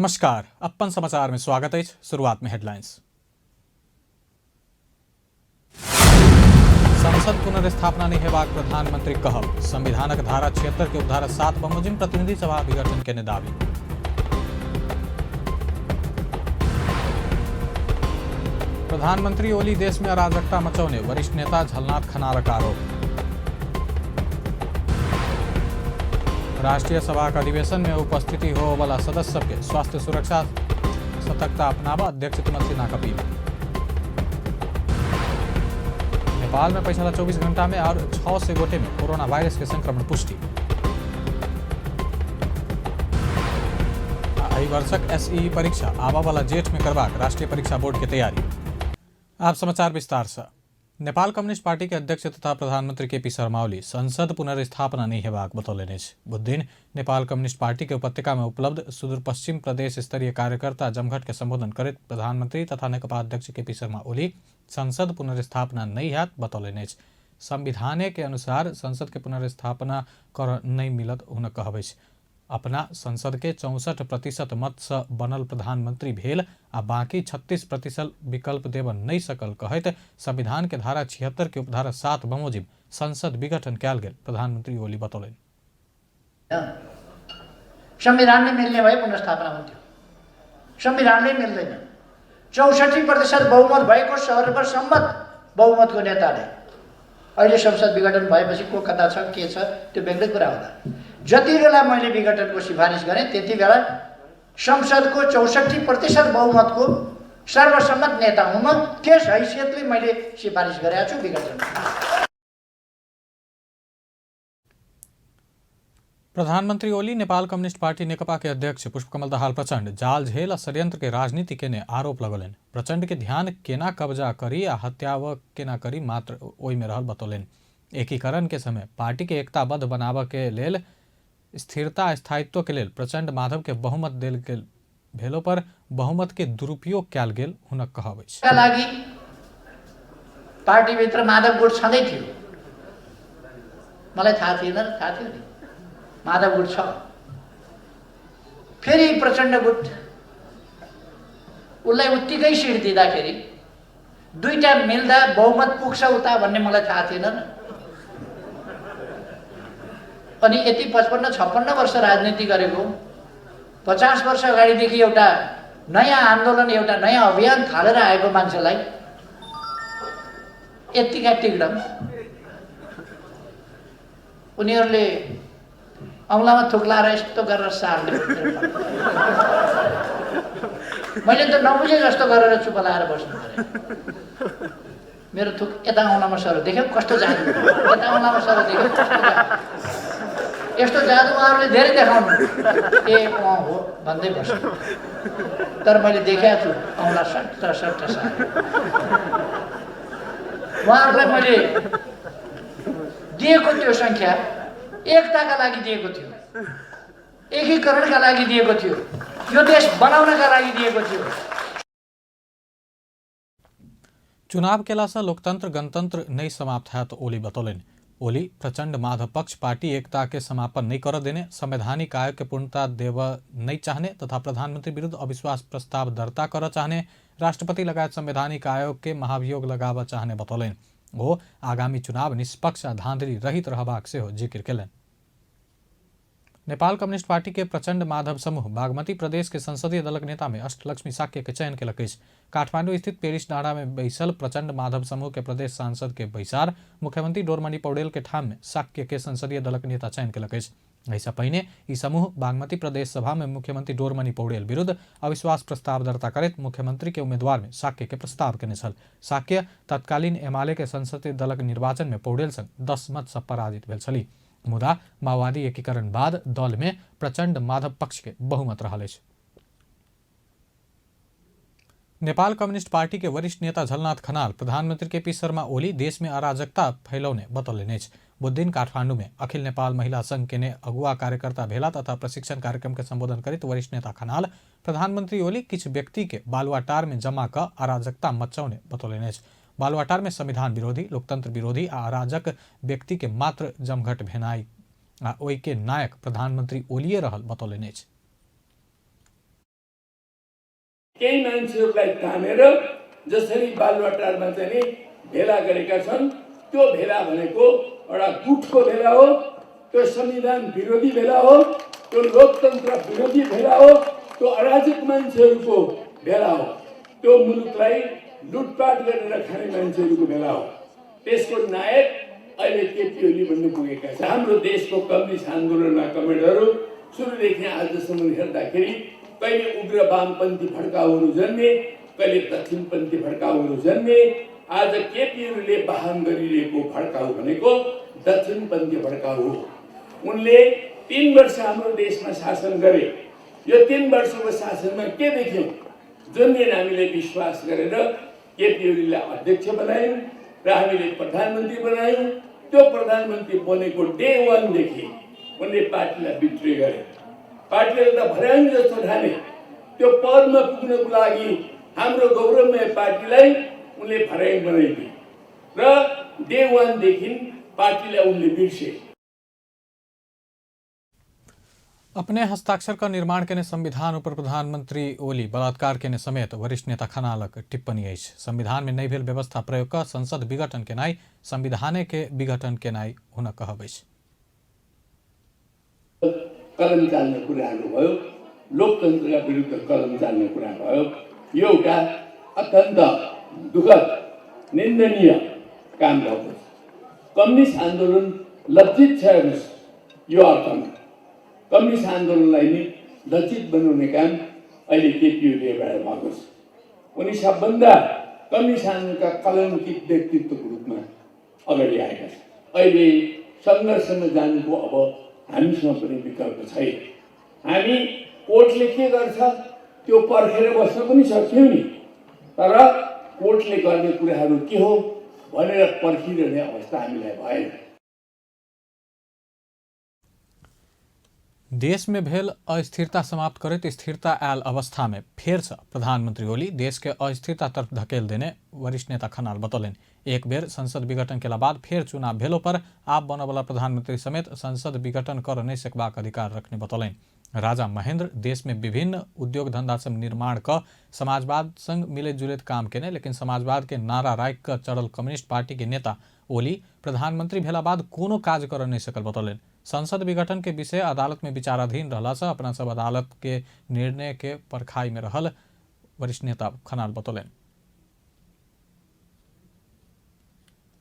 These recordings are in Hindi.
नमस्कार, अपन समाचार में स्वागत है। शुरुआत में हेडलाइंस। संसद पुनर्स्थापना नहीं हेबाक प्रधानमंत्री कहब। संविधानक धारा 76 के उपधारा 7 बमोजिम प्रतिनिधि सभा विघटन के दावी। प्रधानमंत्री ओली देश में अराजकता मचौने, वरिष्ठ नेता झलनाथ खनालक आरोप। राष्ट्रीय सभा का अधिवेशन में उपस्थिति हो वाला सदस्य सबके स्वास्थ्य सुरक्षा सतर्कता अपनावा, अध्यक्ष तिमत सिन्हा का अपील। नेपाल में पिछला 24 घंटा में और 6 से गोटे में कोरोना वायरस के संक्रमण पुष्टि। एहि वर्षक एसई परीक्षा आवा वाला जेठ में करवाक राष्ट्रीय परीक्षा बोर्ड की तैयारी। आप समाचार विस्तार से। नेपाल कम्युनिस्ट पार्टी के अध्यक्ष तथा प्रधानमंत्री केपी शर्मा ओली संसद पुनर्स्थापना नहीं हेबाक बतौलनि अछि। बुधदिन नेपाल कम्युनिस्ट पार्टी के उपत्यका में उपलब्ध सुदूर पश्चिम प्रदेश स्तरीय कार्यकर्ता जमघट के संबोधन करैत प्रधानमंत्री तथा नेकपा अध्यक्ष केपी शर्मा ओली संसद पुनर्स्थापना नहीं हैत बतौलनि अछि। संविधान के अनुसार संसद के पुनर्स्थापना कर नहीं मिलत हुनक कहब अछि। अपना संसद के 64% मत से बनल प्रधानमंत्री भेल आ बाकी 36% विकल्प देव नहीं सकल कहत संविधान के धारा 76 के उपधारा 7 बमोजिम संसद विघटन कैल गेल प्रधानमंत्री ओली बतौलन। संविधान ने मिलने भए पुनर्स्थापना हुन्थ्यो, संविधानले मिल्दैन। 64% बहुमत भएको सर्वसम्मत बहुमतको नेताले अहिले संसद विघटन भएपछि को कता छ के छ त्यो बेग्लै कुरा होला। जति बेला मैले विघटनको सिफारिस गरेँ त्यति बेला संसदको 64% बहुमतको सर्वसम्मत नेता हुँ म, त्यस हैसियतले मैले सिफारिस गरेको छु विघटन। प्रधानमंत्री ओली नेपाल कम्युनिस्ट पार्टी नेकपा के अध्यक्ष पुष्पकमल दाहाल प्रचंड जाल झेल आ षड्यंत्र के राजनीति के ने आरोप लगौलन। प्रचंड के ध्यान केना कब्जा करी आ हत्या केना करी मात्र ओहि में रहल बतौलन। एकीकरण के समय पार्टी के एकताबद्ध बनाबऽ के लेल स्थिरता स्थायित्व के लेल प्रचंड माधव के बहुमत देल गेल भेलो पर बहुमत के दुरुपयोग कैल गेल हुनक कहब अछि। लागि पार्टी भित्र माधव गुट छँदै थियो, मलाई थाहा थिएन, थाहा थियो नि माधव गुट छ। फेरि प्रचण्ड गुट उसलाई उत्तिकै सिट दिँदाखेरि दुईटा मिल्दा बहुमत पुग्छ उता भन्ने मलाई थाहा थिएन। अनि यति 55-56 वर्ष राजनीति गरेको, 50 वर्ष अगाडिदेखि एउटा नयाँ आन्दोलन, एउटा नयाँ अभियान थालेर आएको मान्छेलाई यतिका टिकडम उनीहरूले औँलामा थुक्लाएर यस्तो गरेर सार्ने। मैले त नबुझे जस्तो गरेर चुप लाएर बस्नु पऱ्यो। मेरो थुक यता औँलामा सरो, देख्यौ कस्तो जादु, यता औँलामा सरो देख्यौ कस्तो जादु। यस्तो जादु उहाँहरूले धेरै देखाउनु, ए अँ हो भन्दै बस्नु। तर मैले देखेको छु औँला सट्ट सट्ट सारे। उहाँहरूलाई मैले दिएको त्यो सङ्ख्या एकताका लागि दिएको थियो, एकीकरणका लागि दिएको थियो, यो देश बनाउनका लागि दिएको थियो। चुनाव केला से लोकतंत्र गणतंत्र नहीं समाप्त है तो ओली बतौलन। ओली प्रचंड माधव पक्ष पार्टी एकता के समापन नहीं कर देने, संवैधानिक आयोग के पूर्णता देव नहीं चाहने तथा प्रधानमंत्री विरुद्ध अविश्वास प्रस्ताव दर्ता कर चाहने, राष्ट्रपति लगायत संवैधानिक आयोग के महाभियोग लगाव चाहने बतौलन। वो आगामी चुनाव निष्पक्ष आ धांधली रहित रहबाक सेहो जिक्र केलन। नेपाल कम्युनिस्ट पार्टी के प्रचंड माधव समूह बागमती प्रदेश के संसदीय दलक नेता में अष्टलक्ष्मी साक्य के चयन केलक अछि। काठमांडू स्थित पेरिस डाँडा में बैसल प्रचंड माधव समूह के प्रदेश सांसद के बैसार मुख्यमंत्री डोरमणि पौडेल के ठाम में साक्य के संसदीय दलक नेता चयन केलक अछि। ऐसा पहिने ई समूह बागमती प्रदेश सभा में मुख्यमंत्री डोरमणि पौडेल विरुद्ध अविश्वास प्रस्ताव दर्ता करैत मुख्यमंत्री के उम्मीदवार में साक्य के प्रस्ताव केने छल। साक्य तत्कालीन एमाले के संसदीय दलक निर्वाचन में पौडेल संग 10 मत से पराजित भेल छली। मुदा माओवादी एकीकरण बाद दल में प्रचंड माधव पक्ष के बहुमत रहल अछि। नेपाल कम्युनिस्ट पार्टी के वरिष्ठ नेता झलनाथ खनाल प्रधानमंत्री केपी शर्मा ओली देश में अराजकता फैलौने बतौलनि अछि। बुधदिन काठमांडू में अखिल नेपाल महिला संघ के ने अगुआ कार्यकर्ता भेला तथा प्रशिक्षण कार्यक्रम के संबोधन करैत वरिष्ठ नेता खनाल प्रधानमंत्री ओली किछु व्यक्ति के बालुआटार में जमा क अराजकता मचौने बतौलनि अछि। बालुआटार में संविधान विरोधी, लोकतंत्र विरोधी आ अराजक व्यक्ति के मात्र जमघट भेनाई आ ओहि के नायक प्रधानमंत्री ओलिए रहल बतौलनि अछि। केही मान्छेहरूलाई तानेर जसरी बालुवाटारमा चाहिँ भेला गरेका छन्, त्यो भेला भनेको एउटा गुटको भेला हो, त्यो संविधान विरोधी भेला हो, त्यो लोकतन्त्र विरोधी भेला हो, त्यो अराजक मान्छेहरूको भेला हो, त्यो मुलुकलाई लुटपाट गरेर खाने मान्छेहरूको भेला हो। त्यसको नायक अहिले केपी ओली बन्न पुगेका छन्। हाम्रो देशको कम्युनिस्ट आन्दोलनका कमेन्टहरू सुरुदेखि आजसम्म हेर्दाखेरि कहिले उग्र वामपन्थी भड्काउहरू जन्मे, कहिले दक्षिणपन्थी भड्काउहरू जन्मे। आज केपी ओलीले वाहन गरिरहेको भड्काउ भनेको दक्षिणपन्थी भड्काउ हो। उनले 3 वर्ष हाम्रो देशमा शासन गरे। यो 3 वर्षको शासनमा के देख्यौँ? जुन दिन हामीले विश्वास गरेर केपी ओलीलाई अध्यक्ष बनायौँ र हामीले प्रधानमन्त्री बनायौँ, त्यो प्रधानमन्त्री बनेको डे 1 देखि उनले पार्टीलाई बिट्रे गरे। पार्टीले त भर्याङ जस्तो ठाने। त्यो पदमा पुग्नको लागि हाम्रो गौरवमय पार्टीलाई उनले भर्याङ बनाइदिए र डे 1 देखि पार्टीलाई उनले बिर्से। अपने हस्ताक्षर का निर्माण के संविधान पर प्रधानमंत्री ओली बलात्कार के समेत वरिष्ठ नेता खनालक टिप्पणी है। संविधान में नहीं भेल व्यवस्था प्रयोग का संसद विघटन के नाई संविधान के विघटन के नाई हुन कहबै। कलम चाल्ने कुराहरू भयो, लोकतन्त्रका विरुद्ध कलम चाल्ने कुरा भयो। यो एउटा अत्यन्त दुःखद निन्दनीय काम भएको छ। कम्युनिस्ट आन्दोलन लज्जित छ हेर्नुहोस्। यो अर्थमा कम्युनिस्ट आन्दोलनलाई नि लज्जित बनाउने काम अहिले केपी ओलीबाट भएको छ। उनी सबभन्दा कम्युनिस्ट आन्दोलनका कलङ्कित व्यक्तित्वको रूपमा अगाडि आएका छन्। अहिले सङ्घर्षमा जानुको अब हामीसँग पनि विकल्प छैन। हामी कोर्टले के गर्छ त्यो पर्खेर बस्न पनि सक्छौँ नि, तर कोर्टले गर्ने कुराहरू के हो भनेर पर्खिरहने अवस्था हामीलाई भएन। देश में भेल अस्थिरता समाप्त करते स्थिरता आयल अवस्था में फेर से प्रधानमंत्री ओली देश के अस्थिरता तरफ धकेल देने वरिष्ठ नेता खनाल बतौलन। एक बेर संसद विघटन के बाद फेर चुनाव भेलो पर आप बनवाला प्रधानमंत्री समेत संसद विघटन कर नहीं सकबाक अधिकार रखने बतौलन। राजा महेंद्र देश में विभिन्न उद्योग धंधा सब निर्माण क समाजवाद संग मिले जुले काम केने, लेकिन समाजवाद के नारा राख क चढ़ल कम्युनिस्ट पार्टी के नेता ओली प्रधानमंत्री भेला बाद कोनो काज कर नहीं सकल बतौलन। संसद विघटन के विषय अदालत में विचाराधीन रहला से अपना सब अदालत के निर्णय के परखाई में रहल वरिष्ठ नेता खनाल बतौलन।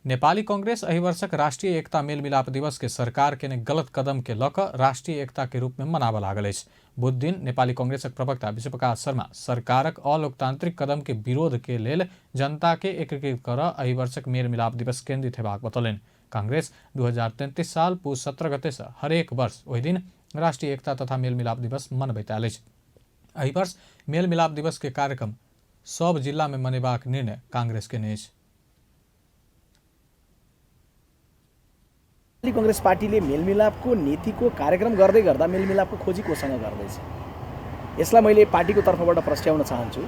नेपाली कांग्रेस एहि वर्षक राष्ट्रीय एकता मेल मिलाप दिवस के सरकार के ने गलत कदम के लक राष्ट्रीय एकता के रूप में मनाब लागल अछि। बुध दिन नेपाली कांग्रेसक प्रवक्ता विश्वप्रकाश शर्मा सरकारक अलोकतांत्रिक कदम के विरोध के लेल जनता के एकीकृत कर एहि वर्षक मेल मिलाप दिवस केंद्रित हेबाक बतौलन। कांग्रेस 2033 साल पुस 17 गते से हरेक वर्ष ओहि दिन राष्ट्रीय एकता तथा मेल मिलाप दिवस मनबैत आयल अछि। एहि वर्ष मेल मिलाप दिवस के कार्यक्रम सब जिला में मनेबाक निर्णय कांग्रेस के नै अछि। नेपाली कांग्रेस पार्टीले मेलमिलापको नीतिको कार्यक्रम गर्दै गर्दा मेलमिलापको खोजी कोसँग गर्दैछ। यसलाई मैले पार्टीको तर्फबाट प्रस्ट्याउन चाहन्छु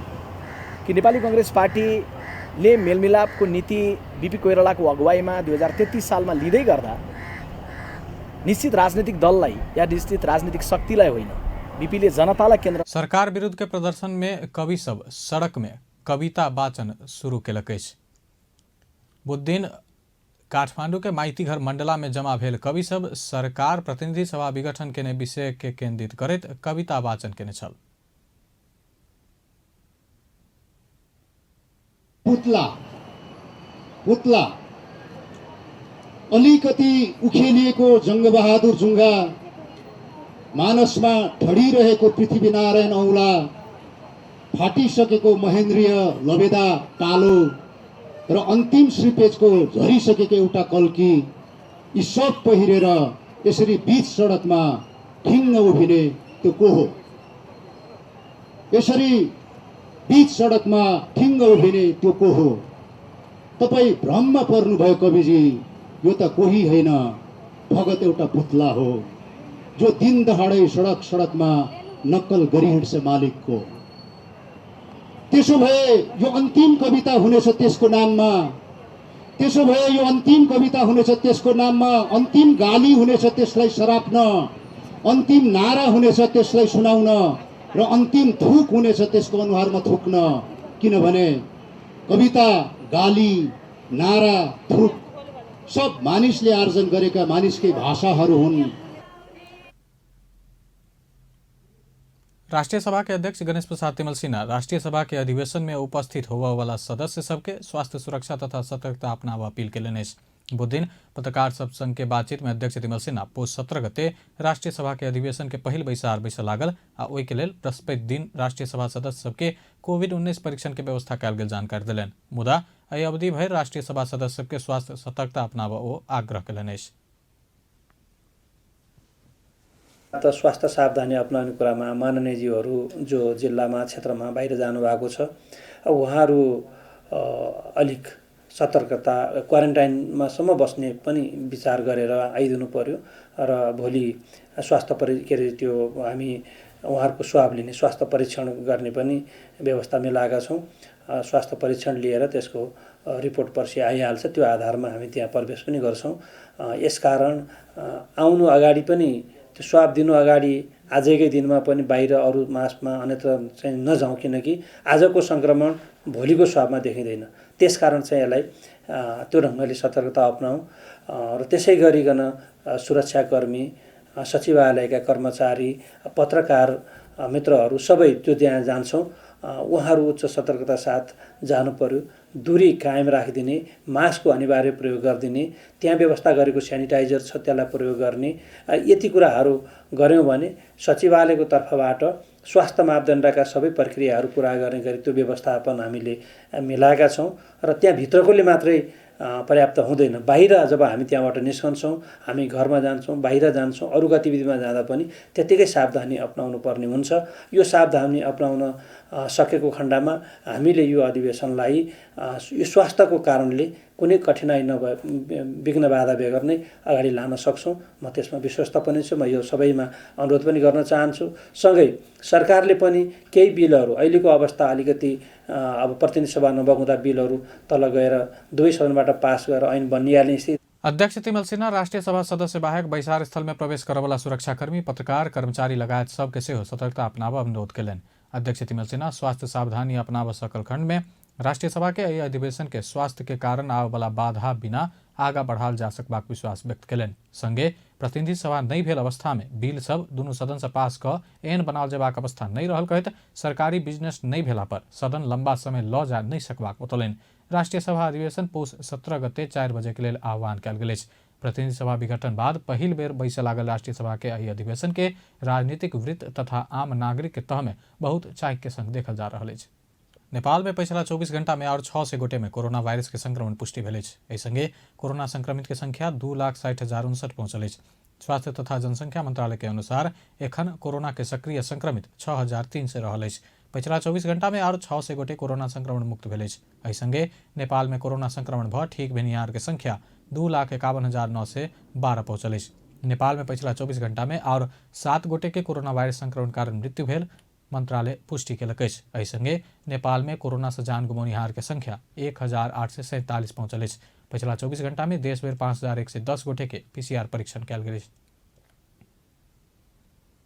कि नेपाली कांग्रेस पार्टीले मेलमिलापको नीति बीपी कोइरालाको अगुवाईमा 2033 सालमा लिँदै गर्दा निश्चित राजनीतिक दललाई या निश्चित राजनीतिक शक्तिलाई होइन, बीपीले जनतालाई केन्द्र। सरकार विरुद्ध के प्रदर्शन में कवि सब सड़क में कविता वाचन शुरू केलक अछि। बुध दिन काठमांडू के माइती घर मंडला में जमा भेल कवि सब सरकार प्रतिनिधि सभा विघटन के विषय के केंद्रित करैत कविता वाचन केने छल। पुतला अलिकति उखेलिएको जङ्गबहादुर जुङ्गा, मानसमा ठडिरहेको पृथ्वीनारायण औँला, फाटिसकेको महेन्द्रीय लबेदा टालो र अन्तिम श्रीपेजको झरिसकेको एउटा कल्की, यी सब पहिरेर यसरी बीच सडकमा ठिङ्ग उभिने त्यो को हो? यसरी बीच सडकमा ठिङ्ग उभिने त्यो को हो? तपाई भ्रममा पर्नुभयो कविजी, यो त कोही होइन, भगत एउटा पुतला हो जो दिन दहाडै सडक सडकमा नक्कल गरिहिँड्छ मालिकको। त्यसो भए यो अन्तिम कविता हुनेछ त्यसको नाममा, त्यसो भए यो अन्तिम कविता हुनेछ त्यसको नाममा, अन्तिम गाली हुनेछ त्यसलाई सराप्न, अन्तिम नारा हुनेछ त्यसलाई सुनाउन, र अन्तिम थुक हुनेछ त्यसको अनुहारमा थुक्न, किनभने कविता, गाली, नारा, थुक सब मानिसले आर्जन गरेका मानिसकै भाषाहरू हुन्। राष्ट्रीय सभा के अध्यक्ष गणेश प्रसाद तिमल सिन्हा राष्ट्रीय सभा के अधिवेशन में उपस्थित होने वाला सदस्य सबके स्वास्थ्य सुरक्षा तथा सतर्कता अपनाव अपील के लिए बुध दिन पत्रकार सब संघ के बातचीत में अध्यक्ष तिमल सिन्हा पोष 17 गते राष्ट्रीय सभा के अधिवेशन के पहिल बैसार बैस लागल आ ओहि के लेल बृहस्पति दिन राष्ट्रीय सभा सदस्य सबके कोविड-19 परीक्षण के व्यवस्था कयल गेल जानकारी दिलनि। मुदा एहि अवधि भरि राष्ट्रीय सभा सदस्य सबके स्वास्थ्य सतर्कता अपनाव ओ आग्रह कयलनि। त स्वास्थ्य सावधानी अपनाउने कुरामा माननीयज्यूहरू जो जिल्लामा क्षेत्रमा बाहिर जानुभएको छ उहाँहरू अलिक सतर्कता क्वारेन्टाइनमा सम्म बस्ने पनि विचार गरेर आइदिनु पर्यो र भोलि स्वास्थ्य के अरे त्यो हामी उहाँहरूको स्वाब लिने स्वास्थ्य परीक्षण गर्ने पनि व्यवस्था मिलाएका छौँ। स्वास्थ्य परीक्षण लिएर त्यसको रिपोर्ट पर्सि आइहाल्छ, त्यो आधारमा हामी त्यहाँ प्रवेश पनि गर्छौँ। यसकारण आउनु अगाडि पनि त्यो स्वाब दिनु अगाडि आजकै दिनमा पनि बाहिर अरू मासमा अन्यत्र चाहिँ नजाउँ, किनकि आजको सङ्क्रमण भोलिको स्वाबमा देखिँदैन। त्यसकारण चाहिँ यसलाई त्यो ढङ्गले सतर्कता अपनाउँ र त्यसै गरिकन सुरक्षाकर्मी, सचिवालयका कर्मचारी, पत्रकार मित्रहरू सबै त्यो त्यहाँ जान्छौँ। उहाँहरू उच्च सतर्कता साथ जानु पर्यो, दूरी कायम राखिदिने, मास्कको अनिवार्य प्रयोग गरिदिने, त्यहाँ व्यवस्था गरेको सेनिटाइजर छ त्यसलाई प्रयोग गर्ने, यति कुराहरू गऱ्यौँ भने सचिवालयको तर्फबाट स्वास्थ्य मापदण्डका सबै प्रक्रियाहरू पुरा गर्ने गरी त्यो व्यवस्थापन हामीले मिलाएका छौँ र त्यहाँ भित्रकोले मात्रै पर्याप्त हुँदैन। बाहिर जब हामी त्यहाँबाट निस्कन्छौँ, हामी घरमा जान्छौँ, बाहिर जान्छौँ, अरू गतिविधिमा जाँदा पनि त्यत्तिकै सावधानी अपनाउनु पर्ने हुन्छ। यो सावधानी अपनाउन सकेको खण्डमा हामीले यो अधिवेशनलाई यो स्वास्थ्यको कारणले कुनै कठिनाइ नभए विघ्न बाधा बेगर नै अगाडि लान सक्छौँ। म त्यसमा विश्वस्त पनि छु। म यो सबैमा अनुरोध पनि गर्न चाहन्छु। सँगै सरकारले पनि केही बिलहरू अहिलेको अवस्था अलिकति अब प्रतिनिधि सभा नबगुँदा बिलहरू तल गएर दुवै सदनबाट पास गरेर ऐन बनिहाल्ने स्थिति। अध्यक्ष तिमल सिन्हा राष्ट्रीय सभा सदस्य बाहेक बैसार स्थल में प्रवेश करवला सुरक्षाकर्मी, पत्रकार, कर्मचारी लगायत सबके सेहो सतर्कता अपनाव अनुरोध कयलनि। अध्यक्ष तिमल सिन्हा स्वास्थ्य सावधानी अपनाव सकल खण्ड में राष्ट्रीय सभा के एहि अधिवेशन के स्वास्थ्य के कारण आवला बाधा बिना आगा बढ़ाल जा सकबाक विश्वास व्यक्त कयलनि। संगे प्रतिनिधि सभा नहीं भेल अवस्था में बिल सब दुनू सदन से पास क एन बनाल जेबाक अवस्था नहीं रहल कहैत सरकारी बिजनेस नहीं भेला पर सदन लंबा समय ल जा नहीं सकबाक बतौलनि। राष्ट्रीय सभा अधिवेशन पोष 17 गते 4 बजे के लेल आह्वान कयल गेल अछि। प्रतिनिधि सभा विघटन बाद पहिल बेर बैसे लागल राष्ट्रीय सभा के एहि अधिवेशन के राजनीतिक वृत्त तथा आम नागरिक के तह में बहुत चाक के संग देखल जा रहा है। नेपाल में पिछला 24 घंटा में और 6 से गोटे में कोरोना वायरस के संक्रमण पुष्टि भेल अछि। एहि संगे कोरोना संक्रमित के संख्या 2,60,059 पहुंचल अछि। स्वास्थ्य तथा जनसंख्या मंत्रालय के अनुसार एखन कोरोना के सक्रिय संक्रमित 6,300 रहल अछि। पिछला 24 घंटा में और 6 से गोटे कोरोना संक्रमण मुक्त भेल अछि। एहि संगे नेपाल में कोरोना संक्रमण भ ठीक भेनिहार के संख्या 2,51,912 पहुंचल अछि। नेपाल में पिछला 24 घंटा में और 7 गोटे के कोरोना वायरस संक्रमण कारण मृत्यु भेल मंत्रालय पुष्टि केलक अछि। एहि संगे नेपाल में कोरोना से जान गुमौनिहार के संख्या 1,847 पहुंचल अछि। पिछला 24 घंटा में देश भर 5,110 गोटे के PCR परीक्षण कयल गेल अछि।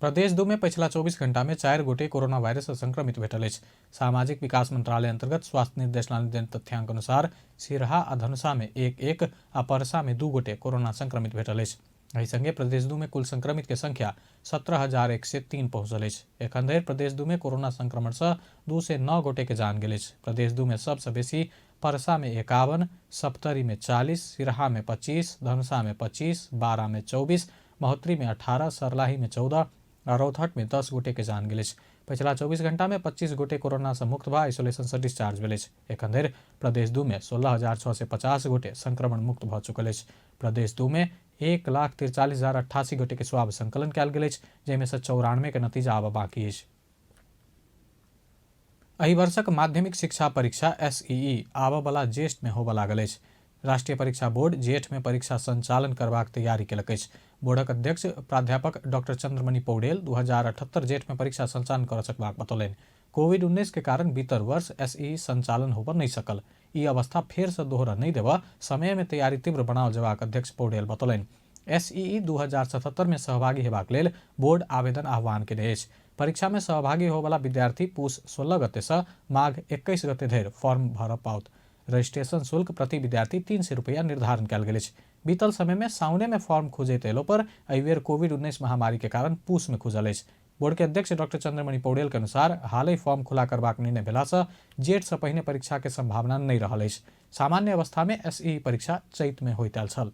प्रदेश 2 में पिछला 24 घंटा में 4 गोटे कोरोना वायरस से संक्रमित भेटल अछि। सामाजिक विकास मंत्रालय अंतर्गत स्वास्थ्य निर्देशनालय देन तथ्यांक अनुसार सिरहा आ धनुषा में 1-1 आ परसा में 2 गोटे कोरोना संक्रमित भेटल अछि। एहि संगे प्रदेश 2 में कुल संक्रमित के संख्या 17,103 पहुंचल अछि। एखन धरि प्रदेश 2 में कोरोना संक्रमण से 209 गोटे के जान गेल अछि। प्रदेश 2 में सबसे बेसी परसा में 51, सप्तरी में 40, सिरहा में 25, धनुषा में 25, बारा में 24, महोत्तरी में 18, सरलाही में 14 और रौतहट में 10 गोटे के जान गेल अछि। पिछला 24 घंटा में 25 गोटे कोरोना से मुक्त भा आइसोलेशन से डिस्चार्ज भेल अछि। एखन धरि प्रदेश 2 में 16,650 गोटे संक्रमण मुक्त भ चुकल अछि। प्रदेश 2 में 1,43,088 गोटे के स्वाब संकलन कयल गेल अछि, जाहिमे से 94 के नतीजा आबऽ बाकी अछि। एहि वर्षक माध्यमिक शिक्षा परीक्षा SEE आबऽ वाला ज्येष्ठ में होबऽ लागल अछि। राष्ट्रीय परीक्षा बोर्ड जेठ में परीक्षा संचालन करबाक तैयारी केलक अछि। बोर्डक अध्यक्ष प्राध्यापक डॉक्टर चंद्रमणि पौडेल 2078 जेठ में परीक्षा संचालन कर सकबाक बतौलनि। कोविड-19 के कारण बीतर वर्ष SEE संचालन होबऽ नहीं सकल। ई अवस्था फेर से दोहरा नहीं देबऽ समय में तैयारी तीव्र बनाओल जेबाक अध्यक्ष पौडेल बतौलनि। SEE 2077 में सहभागी हेबाक लेल बोर्ड आवेदन आह्वान केने अछि। परीक्षा में सहभागी होवाला विद्यार्थी पुस 16 गते से माघ 21 गते धरि फॉर्म भर पाओत। रजिस्ट्रेशन शुल्क प्रति विद्यार्थी 300 रुपया निर्धारण कयल गेल अछि। बीतल समय में साउने में फॉर्म खुजैत एलो पर एहि बेर कोविड-19 महामारी के कारण पूस में खुजल अछि। बोर्ड के अध्यक्ष डॉक्टर चंद्रमणि पौडेल के अनुसार हालै फॉर्म खुला करबाक निर्णय भेला से जेठ से पहिने परीक्षा के संभावना नहीं रहल अछि। सामान्य अवस्था में एसई परीक्षा चैत में होइत आयल छल।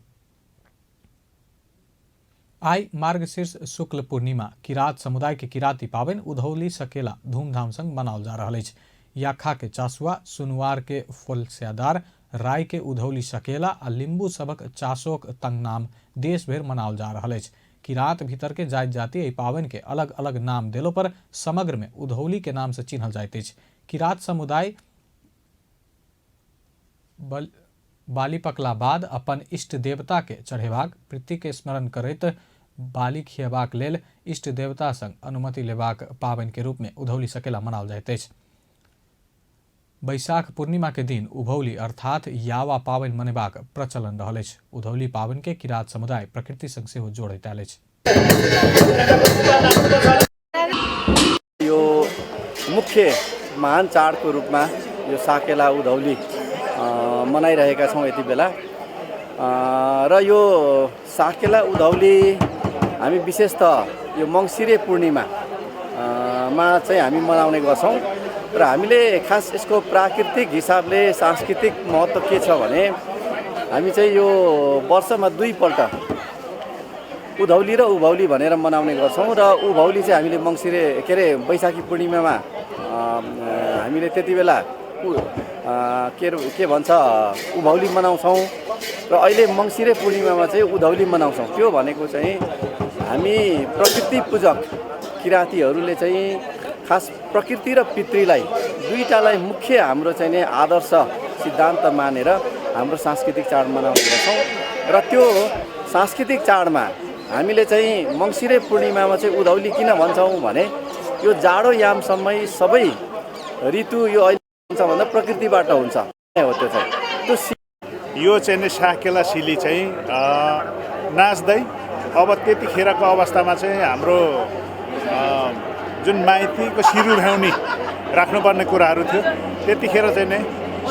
आई मार्गशीर्ष शुक्ल पूर्णिमा किरात समुदाय के किराती पावनि उधौली सकेला धूमधाम संग मनाओल जा रहल अछि। याखा के चासुआ, सुनवार के फुलस्यादार, राय के उधौली सकेला आ लिम्बू सबक चासोक तंगनाम देश भर मनाओल जा रहल अछि। किरात भीतर के जाति जाति एहि पावनि के अलग अलग नाम देलो पर समग्र में उधौली के नाम से चिन्हल जाइत अछि। किरात समुदाय बाली पकला बाद अपन इष्ट देवता के चढ़ेबाक प्रीति के स्मरण करैत बाली खियबाक लेल इष्ट देवता संग अनुमति लेबाक पावनि के रूप में उधौली सकेला मनाओल जाइत अछि। बैसाख पूर्णिमा के दिन उभौली अर्थात यावा पावनि मनेबाक प्रचलन रहल अछि। उधौली पावनि के किरात समुदाय प्रकृति संग सेहो जोड़ैत आयल अछि। यो मुख्य महान चाडको रूपमा यो साकेला उधौली मनाइरहेका छौँ यति बेला र यो साकेला उधौली हामी विशेष त यो मङ्सिरे पूर्णिमा मा चाहिँ हामी मनाउने गर्छौँ र हामीले खास यसको प्राकृतिक हिसाबले सांस्कृतिक महत्त्व के छ भने हामी चाहिँ यो वर्षमा 2 पल्ट उधौली र उभौली भनेर मनाउने गर्छौँ र उभौली चाहिँ हामीले मङ्सिरे के अरे बैशाखी पूर्णिमामा हामीले त्यति बेला के भन्छ उभौली मनाउँछौँ र अहिले मङ्सिरे पूर्णिमामा चाहिँ उधौली मनाउँछौँ। त्यो भनेको चाहिँ हामी प्रकृति पूजक किरातीहरूले चाहिँ खास प्रकृति र पितृलाई दुईटालाई मुख्य हाम्रो चाहिँ नि आदर्श सिद्धान्त मानेर हाम्रो सांस्कृतिक चाड मनाउने गर्छौँ र त्यो सांस्कृतिक चाडमा हामीले चाहिँ मङ्सिरे पूर्णिमामा चाहिँ उधौली किन भन्छौँ भने यो जाडो यामसम्मै सबै ऋतु यो अहिले हुन्छ भन्दा प्रकृतिबाट हुन्छ हो। त्यो चाहिँ त्यो यो चाहिँ नि साकेला सिली चाहिँ नाच्दै अब त्यतिखेरको अवस्थामा चाहिँ हाम्रो जुन माइतीको सिरु भ्याउने राख्नुपर्ने कुराहरू थियो त्यतिखेर चाहिँ नै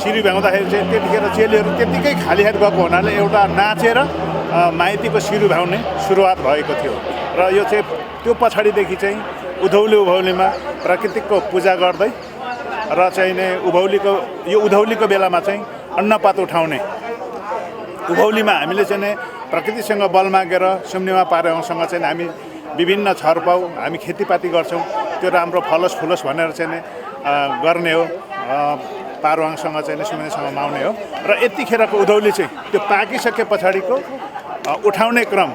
सिरु भ्याउँदाखेरि चाहिँ त्यतिखेर चेलीहरू त्यतिकै खाली हात गएको हुनाले एउटा नाचेर माइतीको सिरु भ्याउने सुरुवात भएको थियो र यो चाहिँ त्यो पछाडिदेखि चाहिँ उभौलीमा प्रकृतिको पूजा गर्दै र चाहिँ नै उधौलीको बेलामा चाहिँ अन्नपात उठाउने उभौलीमा हामीले चाहिँ नै प्रकृतिसँग बल मागेर सुम्निमा पारेसँगसँग चाहिँ हामी विभिन्न छरपाउ हामी खेतीपाती गर्छौँ त्यो राम्रो फलोस् फुलोस् भनेर चाहिँ नै गर्ने हो। पारुवाङसँग चाहिँ नै सुम्निसँग माउने हो र यतिखेरको उधौली चाहिँ त्यो पाकिसके पछाडिको उठाउने क्रम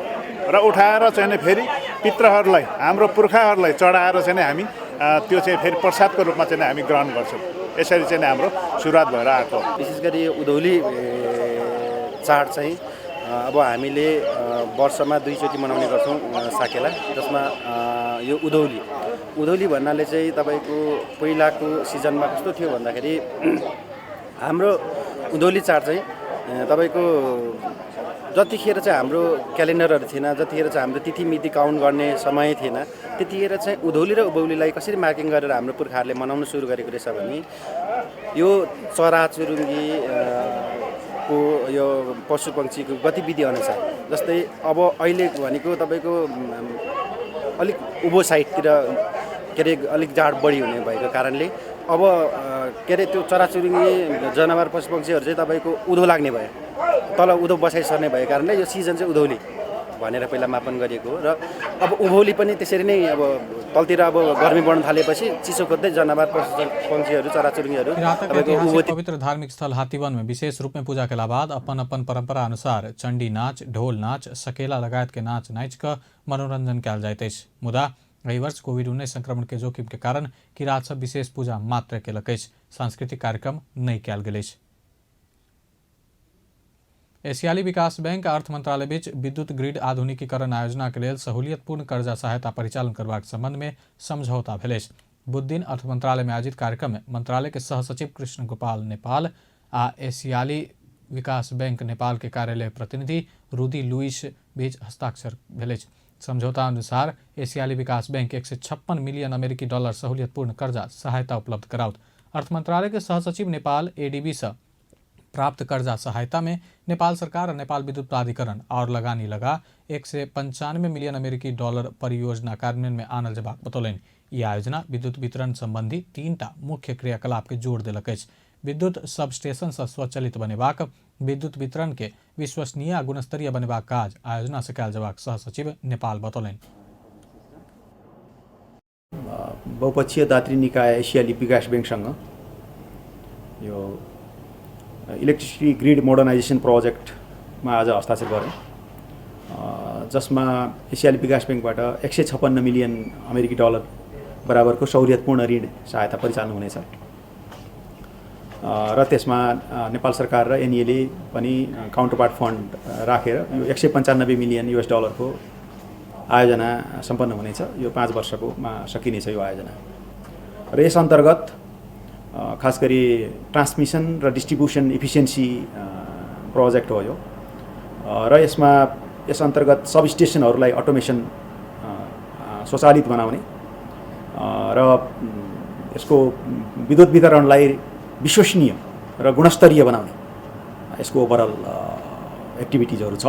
र उठाएर चाहिँ नै फेरि पितृहरूलाई हाम्रो पुर्खाहरूलाई चढाएर चाहिँ नै हामी त्यो चाहिँ फेरि प्रसादको रूपमा चाहिँ हामी ग्रहण गर्छौँ। यसरी चाहिँ हाम्रो सुरुवात भएर आएको। विशेष गरी उधौली चाड चाहिँ अब हामीले वर्षमा 2 चोटि मनाउने गर्छौँ साकेला, जसमा यो उधौली भन्नाले चाहिँ तपाईँको पहिलाको सिजनमा कस्तो थियो भन्दाखेरि हाम्रो उधौली चाड चाहिँ तपाईँको जतिखेर चाहिँ हाम्रो क्यालेन्डरहरू थिएन, जतिखेर चाहिँ हाम्रो तिथि मिति काउन्ट गर्ने समय थिएन, त्यतिखेर चाहिँ उधौली र उभौलीलाई कसरी मार्किङ गरेर हाम्रो पुर्खाहरूले मनाउन सुरु गरेको रहेछ भने यो चराचुरुङ्गी को यो पशु पक्षीको गतिविधि अनुसार, जस्तै अब अहिले भनेको तपाईँको अलिक उँभो साइडतिर के अरे अलिक जाड बढी हुने भएको कारणले अब के अरे त्यो चराचुरुङ्गी जनावर पशु पक्षीहरू चाहिँ तपाईँको उधो लाग्ने भयो, तल उधो बसाइ सर्ने भएको कारणले यो सिजन चाहिँ उधौली भनेर पहिला मापन गरिएको हो। र अब उभौली पनि त्यसरी नै अब तलतिर अब गर्मी बढ्न थालेपछि चिसो खोज्दै जनावर पक्षीहरू चराचुरुङ्गीहरू पवित्र धार्मिक स्थल हाथीवन में विशेष रूप में पूजा के बाद अपन अपन परंपरा अनुसार चंडी नाच, ढोल नाच, सकेला लगायत के नाच नाच का मनोरंजन कयल जाइत अछि। मुदा एहि वर्ष कोविड-19 संक्रमण के जोखिम के कारण किरात सब विशेष पूजा मात्र केलक अछि, सांस्कृतिक कार्यक्रम नहीं कयल गेल अछि। एशियाली विकास बैंक अर्थ मंत्रालय बीच विद्युत ग्रिड आधुनिकीकरण आयोजना के लेल सहूलियतपूर्ण कर्जा सहायता परिचालन करबाक संबंध में समझौता भेल अछि। बुध दिन अर्थ मंत्रालय में आयोजित कार्यक्रम में मंत्रालय के सहसचिव कृष्ण गोपाल नेपाल आ एशियाली विकास बैंक नेपाल के कार्यालय प्रतिनिधि रूदी लुइस बीच हस्ताक्षर भेल अछि। सम्झौता अनुसार एशियाली विकास बैंक 156 मिलियन अमेरिकी डलर सहूलियतपूर्ण कर्जा सहायता उपलब्ध कराउत। अर्थ मंत्रालय के सहसचिव नेपाल एडीबी से प्राप्त कर्जा सहायता में नेपाल सरकार और नेपाल विद्युत प्राधिकरण और लगानी लगा 195 मिलियन अमेरिकी डलर परियोजना कार्यान्वयन में आनल जबाक बतौलन। ई आयोजना विद्युत वितरण संबंधी 3टा मुख्य क्रियाकलाप के जोड़ देलक अछि। विद्युत सबस्टेशन से स्वचालित बनेबाक, विद्युत वितरण के विश्वसनीय आ गुणस्तरीय बनेबाक काज आयोजना से कयल जबाक सहसचिव नेपाल बतौलन। बहुपक्षीय दात्री निकाय एसियाली विकास बैंकसँग यो इलेक्ट्रिसिटी ग्रिड मोडर्नाइजेसन प्रोजेक्टमा आज हस्ताक्षर गरेँ, जसमा एसियाली विकास बैंकबाट 156 मिलियन अमेरिकी डलर बराबरको सहुलियतपूर्ण ऋण सहायता परिचालन हुनेछ र त्यसमा नेपाल सरकार र एनईले पनि काउन्टरपार्ट फन्ड राखेर यो 195 मिलियन US डलरको आयोजना सम्पन्न हुनेछ। यो 5 वर्षकोमा सकिनेछ यो आयोजना र यस अन्तर्गत खास गरी ट्रान्समिसन र डिस्ट्रिब्युसन इफिसियन्सी प्रोजेक्ट हो यो र यस अन्तर्गत सब स्टेसनहरूलाई अटोमेसन स्वचालित बनाउने र यसको विद्युत वितरणलाई विश्वसनीय र गुणस्तरीय बनाउने यसको ओभरअल एक्टिभिटिजहरू छ।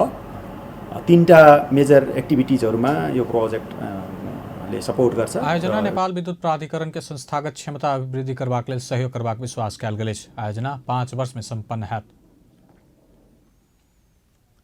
3टा मेजर एक्टिभिटिजहरूमा यो प्रोजेक्टले सपोर्ट गर्छ। आयोजना नेपाल विद्युत प्राधिकरण के संस्थागत क्षमता अभिवृद्धि करबाक लेल सहयोग करबाक विश्वास कयल गेल अछि। आयोजना 5 वर्ष में संपन्न हैत।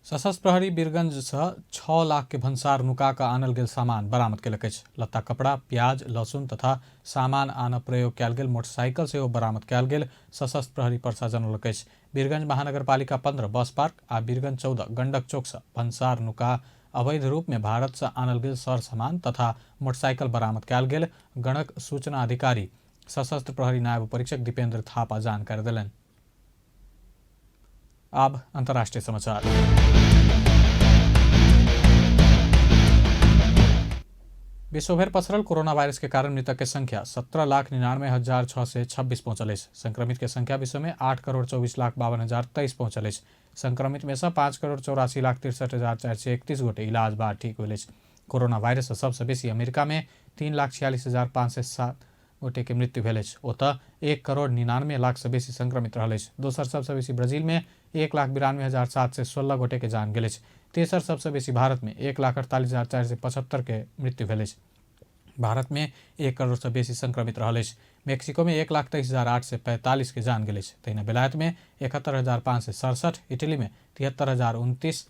सशस्त्र प्रहरी वीरगंज से 6 लाख के भंसार नुका का आनल गेल सामान बरामद केलक अछि। लत्ता, कपड़ा, प्याज, लहसुन तथा सामान आन प्रयोग कयल गेल मोटरसाइकिल से बरामद कयल गेल सशस्त्र प्रहरी पर्सा जनौलक अछि। वीरगंज महानगरपालिका 15 बस पार्क आ वीरगंज 14 गंडक चौक से भंसार नुका अवैध रूप में भारत से आनल गेल सर सामान तथा मोटरसाइकिल बरामद कयल गेल गणक सूचना अधिकारी सशस्त्र प्रहरी नायब परीक्षक दीपेंद्र थापा जानकारी दिलन। अब अंतर्राष्ट्रीय समाचार। विश्वभर पसरल कोरोना वायरस के कारण मृतक की संख्या 17,99,626 पहुंचल है। संक्रमित के संख्या विश्व में 8,24,52,023 पहुंचल है। संक्रमित में से 5,84,63,431 गोटे इलाज बाद ठीक हुए। कोरोना वायरस से सबसे बेसी अमेरिका में 3,46,507 गोटे के मृत्यु भेल। ओतः 1,99,00,000 से बेसी संक्रमित रहल। दोसर सबसे बेसी ब्राजील में 1,92,716 गोटे के जान गेल। तेसर सबसे बेसी भारत में 1,48,475 के मृत्यु भेल। भारत में 1 करोड़ से बेसी संक्रमित रहल। मेक्सिको में 1,23,845 के जान गेल। तहिना बेलायत में 71,567, इटली में 73,029,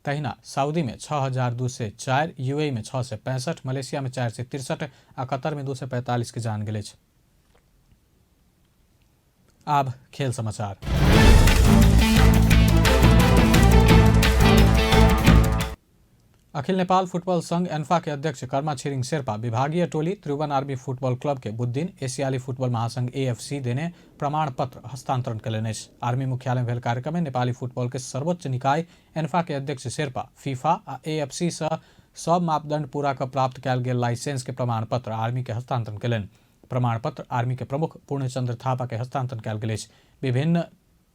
तहिना सऊदी में 6,204, यूएई में 665, मलेशिया में 463 और कतर में 245 के जान गेल। अब खेल समाचार। अखिल नेपाल फुटबॉल संघ एन्फा के अध्यक्ष कर्मा छिरिङ शेर्पा विभागीय टोली त्रिभुवन आर्मी फुटबॉल क्लब के बुध एशियाली फुटबॉल महासंघ AFC देने प्रमाण पत्र हस्तांतरण कयलनि। आर्मी मुख्यालय में भेल कार्यक्रम में नेपाली फुटबॉल के सर्वोच्च निकाय एन्फा के अध्यक्ष शेर्पा फीफा आ AFC से सब मापदंड पूरा कर प्राप्त कयल गेल लाइसेंस के प्रमाण पत्र आर्मी के हस्तांतरण कयलनि। प्रमाण पत्र आर्मी के प्रमुख पूर्णचंद्र थापा के हस्तांतरण कयल गेल। विभिन्न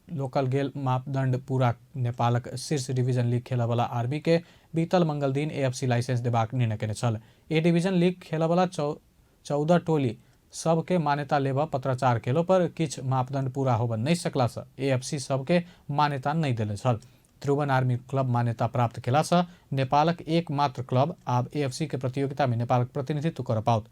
लोकल गेल मापदंड पूरा नेपालक शीर्ष डिवीजन लीग खेलवाला आर्मी के बीतल मंगल दिन AFC लाइसेंस देबाक निर्णय केने छल। ए डिवीजन लीग खेलवाला 14 टोली सबके मान्यता लेबा पत्राचार केलो पर किछ मापदंड पूरा होबा नहीं सकला से AFC सबके मान्यता नहीं देले छल। त्रिभुवन आर्मी क्लब मान्यता प्राप्त केला से नेपालक एकमात्र क्लब आब AFC के प्रतियोगिता में नेपालक प्रतिनिधित्व कर पाओत।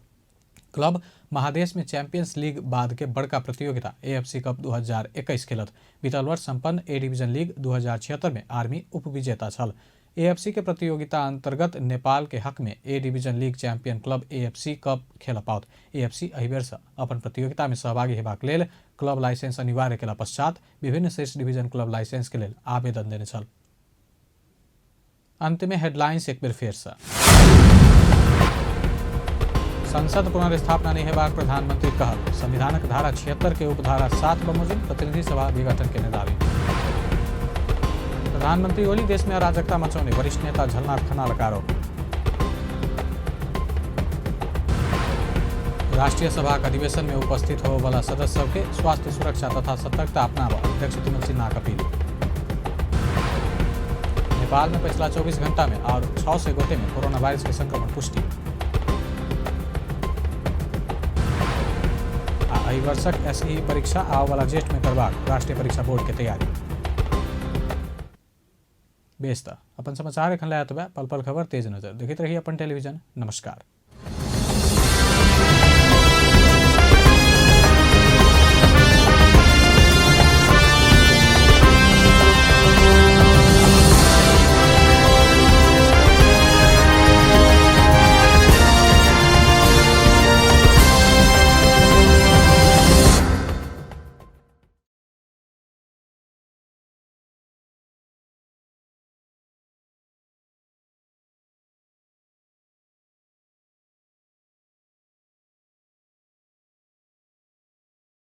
क्लब महादेश में चैंपियंस लीग बाद के बड़का प्रतियोगिता AFC कप 2021 खेलत। बीतल वर्ष संपन्न ए डिवीजन लीग 2076 में आर्मी उपविजेता छल। AFC के प्रतियोगिता अंतर्गत नेपाल के हक में A division league champion club AFC cup खेल पाओत। AFC एहि बेर से अपन प्रतियोगिता में सहभागी हेबाक लेल क्लब लाइसेंस अनिवार्य केला पश्चात विभिन्न शीर्ष डिवीजन क्लब लाइसेंस के लेल आवेदन देने छल। अंत में हेडलाइंस एक बेर फेर से। संसद पुनर्स्थापना नहीं हेबाक प्रधानमंत्री कहल। संविधानक धारा 76 के उपधारा 7 बमोजिम प्रतिनिधि सभा विघटन के दावी। प्रधानमंत्री ओली देश में अराजकता मचाउने वरिष्ठ नेता झलनाथ खनालक आरोप। राष्ट्रीय सभा का अधिवेशन में उपस्थित हो वाला सदस्य के स्वास्थ्य सुरक्षा तथा सतर्कता अपनावा अध्यक्ष तिमल सिन्हा अपील। नेपाल में पिछला 24 घंटा में और 6 से गोटे में कोरोना वायरस के संक्रमण पुष्टि। एहि वर्षक एसई परीक्षा आव वाला जेठ में करबाक राष्ट्रीय परीक्षा बोर्ड के तैयारी। बेस त अपन समाचार एखन लायत बा पल पल खबर तेज नजर देखित रही अपन टेलीविजन। नमस्कार।